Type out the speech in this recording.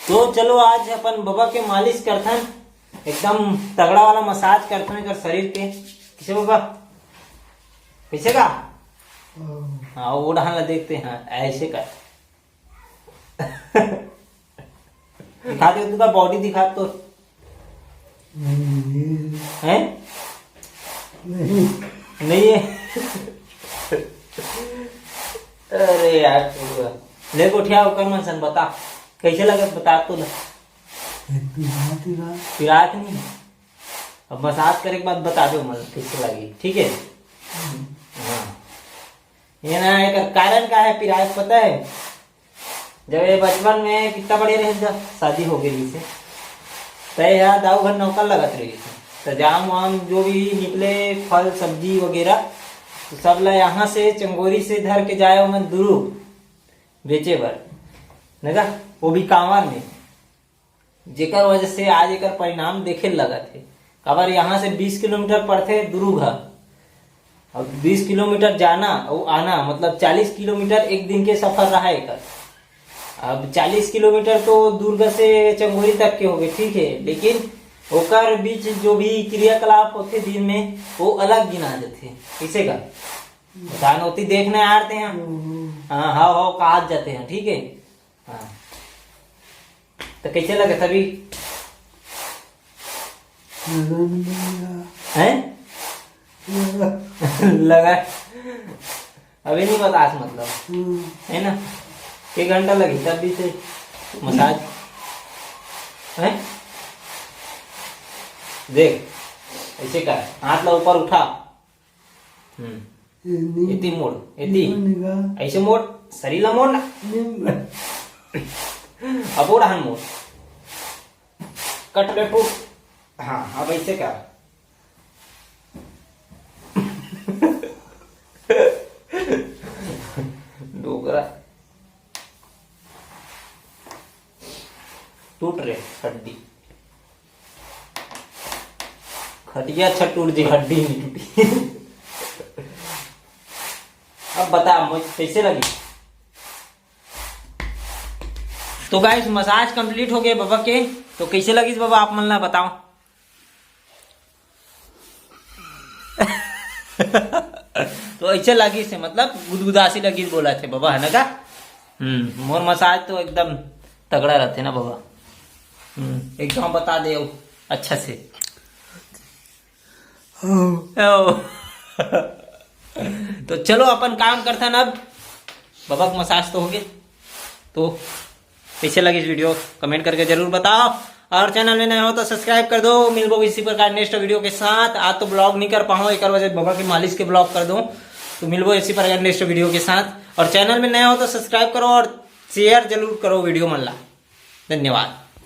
तो चलो आज अपन बाबा के मालिश करथन, एकदम तगड़ा वाला मसाज करथन कर शरीर के। कैसे बाबा, कैसे का? हाँ वो ढाल देखते हैं, ऐसे कर। दिखा दे तुका बॉडी दिखा तो है नहीं है। अरे यार ले को उठिया कर मन सन बता कैसे लगे, बता तो ना। पिरात नहीं, अब मसाज करे के बाद बता दो मन कैसे लगी, ठीक है। हाँ ये ना एक कारण का है पिरात पता है, जब ये बचपन में कितना बड़े रहे, जब शादी हो गई से तय यहाँ दाऊ घर नौकर लगत रही तो जाम वाम जो भी निकले फल सब्जी वगैरह तो सब ला यहाँ से चंगोरी से धर के जाए मन दुरु बेचे बर नगा, वो भी कांवर में, जेकर वजह से आज एक परिणाम देखे लगा थे। काबर यहाँ से 20 किलोमीटर पड़ते दुरु घर, अब 20 किलोमीटर जाना और आना मतलब 40 किलोमीटर एक दिन के सफर रहा एक। अब 40 किलोमीटर तो दुर्ग से चंगोरी तक के हो गए, ठीक है, लेकिन ओकर बीच जो भी क्रियाकलाप होते दिन में वो अलग गिना जाते। किसे का दानोती देखने आते हैं, हाँ हाँ हाँ कहा जाते हैं, ठीक है। हाँ तो कैसे लगे तभी हैं लगा अभी नहीं बता मतलब है ना, 1 घंटा लगी तब भी से मसाज है। देख ऐसे कर, हाथ ला ऊपर उठा, इतनी मोड़, इतनी ऐसे मोड़, शरीर ला मोड़ ना, अब ओढ़ मोड़ कट ले टूट। हाँ अब ऐसे कर, डोगरा टूट रहे हड्डी, खटिया अच्छा टूट जी, हड्डी नहीं टूटी। अब बता मुझे कैसे लगी। तो गाइस मसाज कंप्लीट हो गए बाबा के, तो कैसे लगी बाबा आप मन ला बताओ। तो ऐसे लगी से मतलब गुदगुदासी लगी बोला थे बाबा है ना का। मोर मसाज तो एकदम तगड़ा रहते ना बाबा, एकदम बता दे अच्छा से। तो चलो अपन काम करते हैं अब, बाबा का मसाज तो हो गए। तो कैसे लगी इस वीडियो कमेंट करके जरूर बताओ, और चैनल में नए हो तो सब्सक्राइब कर दो। मिलबो इसी प्रकार नेक्स्ट वीडियो के साथ। आज तो ब्लॉग नहीं कर पाऊँ, एक वजह बाबा की मालिश के ब्लॉग कर दूं, तो मिलबो इसी प्रकार नेक्स्ट वीडियो के साथ। और चैनल में नए हो तो सब्सक्राइब करो और शेयर जरूर करो वीडियो मन ला। धन्यवाद।